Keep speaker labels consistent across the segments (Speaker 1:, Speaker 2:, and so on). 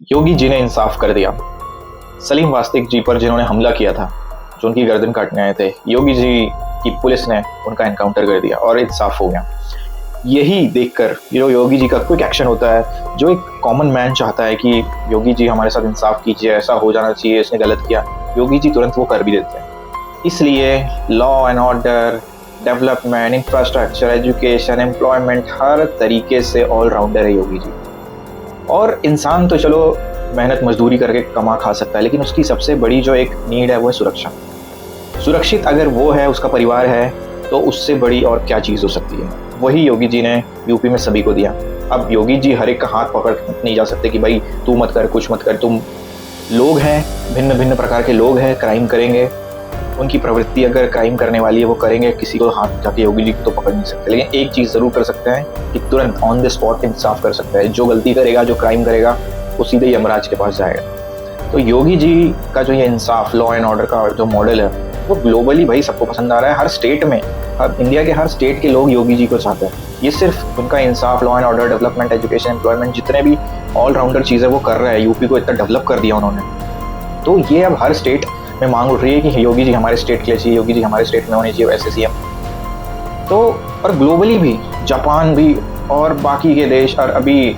Speaker 1: योगी जी ने इंसाफ कर दिया। सलीम वास्तिक जी पर जिन्होंने हमला किया था, जो उनकी गर्दन काटने आए थे, योगी जी की पुलिस ने उनका एनकाउंटर कर दिया और इंसाफ हो गया। यही देखकर जो योगी जी का क्विक एक्शन होता है, जो एक कॉमन मैन चाहता है कि योगी जी हमारे साथ इंसाफ कीजिए, ऐसा हो जाना चाहिए, इसने गलत किया, योगी जी तुरंत वो कर भी देते हैं। इसलिए law and order, development, infrastructure, education, employment, हर तरीके से ऑलराउंडर है योगी जी। और इंसान तो चलो मेहनत मजदूरी करके कमा खा सकता है, लेकिन उसकी सबसे बड़ी जो एक नीड है वो है सुरक्षा। सुरक्षित अगर वो है, उसका परिवार है, तो उससे बड़ी और क्या चीज़ हो सकती है। वही योगी जी ने यूपी में सभी को दिया। अब योगी जी हर एक का हाथ पकड़ नहीं जा सकते कि भाई तू मत कर, कुछ मत कर। तुम लोग हैं, भिन्न भिन्न प्रकार के लोग हैं, क्राइम करेंगे, उनकी प्रवृत्ति अगर क्राइम करने वाली है वो करेंगे, किसी को हाथ जाके योगी जी को तो पकड़ नहीं सकते। लेकिन एक चीज़ ज़रूर कर सकते हैं कि तुरंत ऑन द स्पॉट इंसाफ कर सकता है। जो गलती करेगा, जो क्राइम करेगा, वो सीधे यमराज के पास जाएगा। तो योगी जी का जो ये इंसाफ, लॉ एंड ऑर्डर का जो मॉडल है, वो ग्लोबली भाई सबको पसंद आ रहा है। हर स्टेट में, इंडिया के हर स्टेट के लोग योगी जी को चाहते हैं। ये सिर्फ उनका इंसाफ, law and order, development, education, employment, जितने भी ऑलराउंडर चीज़ें वो कर रहे हैं, यूपी को इतना डेवलप कर दिया उन्होंने। तो ये अब हर स्टेट में मांग उठ रही है कि योगी जी हमारे स्टेट के लिए चाहिए, योगी जी हमारे स्टेट में होने चाहिए वैसे सीएम। तो और ग्लोबली भी, जापान भी और बाकी के देश, और अभी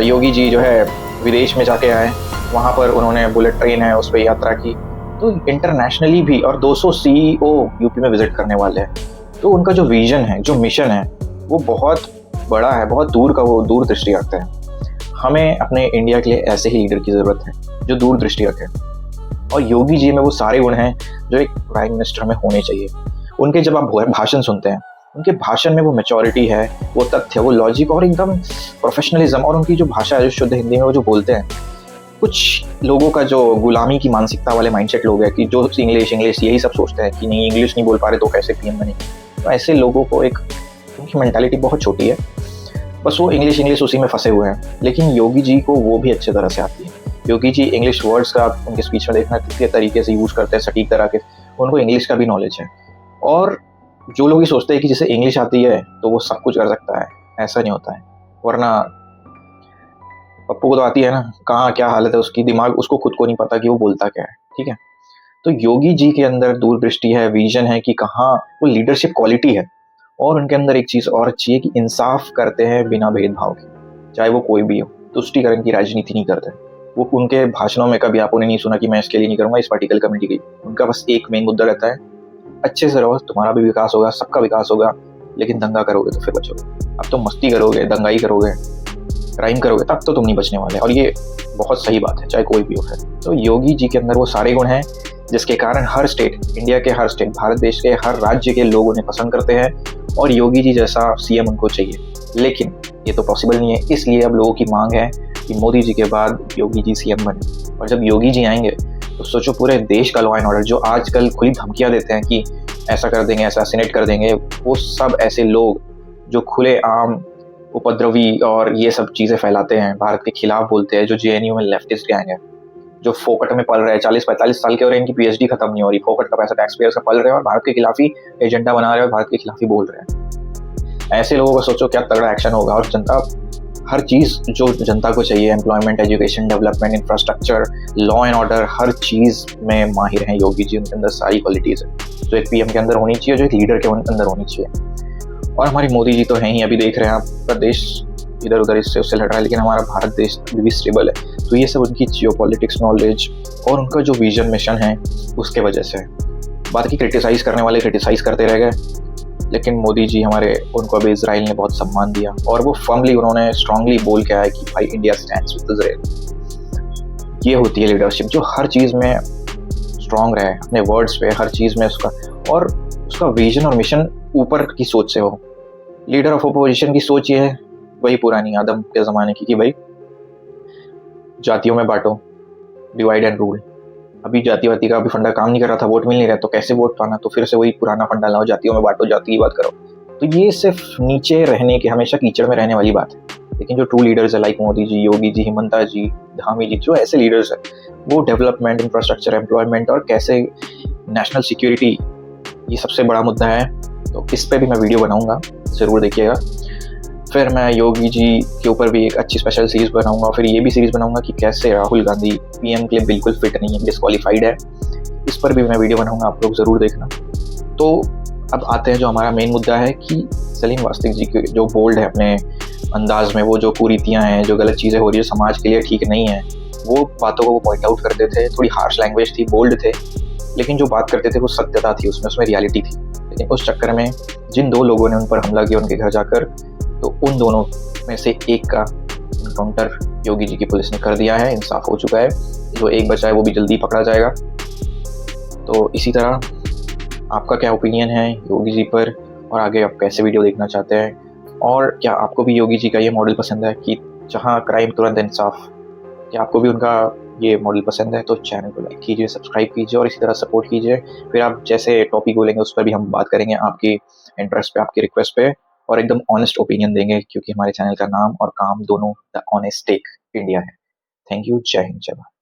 Speaker 1: योगी जी जो है विदेश में जाके आए, वहाँ पर उन्होंने बुलेट ट्रेन है उस पर यात्रा की। तो इंटरनेशनली भी और 200 सीईओ यूपी में विजिट करने वाले हैं। तो उनका जो विजन है, जो मिशन है, वो बहुत बड़ा है, बहुत दूर का, वो दूरदृष्टि रखते हैं। हमें अपने इंडिया के लिए ऐसे ही लीडर की ज़रूरत है जो दूरदृष्टि रखे। और योगी जी में वो सारे गुण हैं जो एक प्राइम मिनिस्टर में होने चाहिए। उनके जब आप भाषण सुनते हैं, उनके भाषण में वो मैच्योरिटी है, वो तथ्य, वो लॉजिक और एकदम प्रोफेशनलिज्म, और उनकी जो भाषा है, जो शुद्ध हिंदी में वो जो बोलते हैं। कुछ लोगों का जो गुलामी की मानसिकता वाले माइंडसेट लोग हैं कि जो इंग्लिश यही सब सोचते हैं कि नहीं, इंग्लिश नहीं बोल पा रहे तो कैसे पीएम बने। तो ऐसे लोगों को एक, उनकी मेंटालिटी बहुत छोटी है, बस वो इंग्लिश उसी में फंसे हुए हैं। लेकिन योगी जी को वो भी अच्छे तरह से आती है। योगी जी इंग्लिश वर्ड्स का उनके स्पीच में देखना कितने तरीके से यूज़ करते हैं, सटीक तरह के, उनको इंग्लिश का भी नॉलेज है। और जो लोग ये सोचते हैं कि जिसे इंग्लिश आती है तो वो सब कुछ कर सकता है, ऐसा नहीं होता है। वरना पप्पू को तो आती है ना, कहाँ क्या हालत है उसकी, दिमाग उसको खुद को नहीं पता कि वो बोलता क्या है। ठीक है, तो योगी जी के अंदर दूरदृष्टि है, विजन है कि कहाँ वो लीडरशिप क्वालिटी है। और उनके अंदर एक चीज़ और अच्छी है कि इंसाफ करते हैं बिना भेदभाव के, चाहे वो कोई भी हो। तुष्टिकरण की राजनीति नहीं करते वो। उनके भाषणों में कभी आपने नहीं सुना कि मैं इसके लिए नहीं करूँगा, इस पार्टिकल कमेटी की। उनका बस एक मेन मुद्दा रहता है, अच्छे से रहो, तुम्हारा भी विकास होगा, सबका विकास होगा, लेकिन दंगा करोगे तो फिर बचोगे। अब तुम मस्ती करोगे, दंगाई करोगे, क्राइम करोगे, तब तो तुम नहीं बचने वाले। और ये बहुत सही बात है, चाहे कोई भी हो फिर। तो योगी जी के अंदर वो सारे गुण हैं जिसके कारण हर स्टेट, इंडिया के हर स्टेट, भारत देश के हर राज्य के लोग उन्हें पसंद करते हैं और योगी जी जैसा सीएम उनको चाहिए। लेकिन ये तो पॉसिबल नहीं है, इसलिए अब लोगों की मांग है कि मोदी जी के बाद योगी जी सीएम बने। और जब योगी जी आएंगे तो सोचो पूरे देश का लॉ एंड ऑर्डर, जो आजकल खुली धमकियां देते हैं कि ऐसा कर देंगे, असैसिनेट कर देंगे, वो सब ऐसे लोग जो खुले आम उपद्रवी और ये सब चीज़ें फैलाते हैं, भारत के खिलाफ बोलते हैं, जो जेएनयू में लेफ्टिस्ट गैंग है, जो फोकट में पल रहे हैं, 40-45 साल के हो रहे हैं, इनकी पीएचडी खत्म नहीं हो रही, फोकट का पैसा टैक्स पेयर्स का पल रहे हैं और भारत के खिलाफ ही एजेंडा बना रहे हैं और भारत के खिलाफ ही बोल रहे हैं। ऐसे लोगों का सोचो क्या तगड़ा एक्शन होगा। और जनता हर चीज़ जो जनता को चाहिए, employment, education, development, infrastructure, law and order, हर चीज़ में माहिर हैं योगी जी। उनके अंदर सारी क्वालिटीज़ है जो एक पीएम के अंदर होनी चाहिए, जो एक लीडर के अंदर होनी चाहिए। और हमारे मोदी जी तो हैं ही, अभी देख रहे हैं आप, प्रदेश इधर उधर इससे उससे लड़ रहा है, लेकिन हमारा भारत देश अभी भी स्टेबल है। तो ये सब उनकी जियोपॉलिटिक्स नॉलेज और उनका जो विजन मिशन है उसके वजह से। बाकी क्रिटिसाइज करने वाले क्रिटिसाइज करते रह गए, लेकिन मोदी जी हमारे, उनको अभी इजराइल ने बहुत सम्मान दिया और वो फर्मली उन्होंने स्ट्रांगली बोल के आया कि भाई इंडिया स्टैंड्स विद इजराइल। ये होती है लीडरशिप, जो हर चीज़ में स्ट्रांग रहे, अपने वर्ड्स पे, हर चीज़ में उसका, और उसका विजन और मिशन ऊपर की सोच से हो। लीडर ऑफ अपोजिशन की सोच ये है वही पुरानी आदम के ज़माने की कि भाई जातियों में बांटो, डिवाइड एंड रूल। अभी जातिवादी का अभी फंडा काम नहीं कर रहा था, वोट मिल नहीं रहा, तो कैसे वोट पाना, तो फिर से वही पुराना फंडा लाओ, जातियों में बांटो, जाति की बात करो। तो ये सिर्फ नीचे रहने की, हमेशा कीचड़ में रहने वाली बात है। लेकिन जो ट्रू लीडर्स है, लाइक मोदी जी, योगी जी, हिमंता जी, धामी जी, जो ऐसे लीडर्स है, वो डेवलपमेंट, इंफ्रास्ट्रक्चर, एम्प्लॉयमेंट और कैसे नेशनल सिक्योरिटी, ये सबसे बड़ा मुद्दा है। तो इस पर भी मैं वीडियो बनाऊंगा, ज़रूर देखिएगा। फिर मैं योगी जी के ऊपर भी एक अच्छी स्पेशल सीरीज़ बनाऊंगा, फिर ये भी सीरीज़ बनाऊंगा कि कैसे राहुल गांधी पीएम के लिए बिल्कुल फिट नहीं है, डिस्क्वालीफाइड है। इस पर भी मैं वीडियो बनाऊंगा, आप लोग ज़रूर देखना। तो अब आते हैं जो हमारा मेन मुद्दा है कि सलीम वास्तिक जी के जो बोल्ड है अपने अंदाज में, वो जो कुरीतियाँ हैं, जो गलत चीज़ें हो रही है समाज के लिए ठीक नहीं है, वो बातों को वो पॉइंट आउट करते थे। थोड़ी हार्श लैंग्वेज थी, बोल्ड थे, लेकिन जो बात करते थे वो सत्यता थी, उसमें रियलिटी थी। लेकिन उस चक्कर में जिन 2 लोगों ने उन पर हमला किया उनके घर जाकर, तो उन दोनों में से एक का एनकाउंटर योगी जी की पुलिस ने कर दिया है, इंसाफ हो चुका है। जो एक बचा है वो भी जल्दी पकड़ा जाएगा। तो इसी तरह आपका क्या ओपिनियन है योगी जी पर, और आगे आप कैसे वीडियो देखना चाहते हैं, और क्या आपको भी योगी जी का ये मॉडल पसंद है कि जहाँ क्राइम तुरंत इंसाफ, क्या आपको भी उनका ये मॉडल पसंद है? तो चैनल को लाइक कीजिए, सब्सक्राइब कीजिए और इसी तरह सपोर्ट कीजिए। फिर आप जैसे टॉपिक बोलेंगे उस पर भी हम बात करेंगे, आपकी इंटरेस्ट पे, आपकी रिक्वेस्ट पे, और एकदम ऑनेस्ट ओपिनियन देंगे, क्योंकि हमारे चैनल का नाम और काम दोनों द ऑनेस्ट टेक इंडिया है। Thank you. जय हिंद, जय भारत।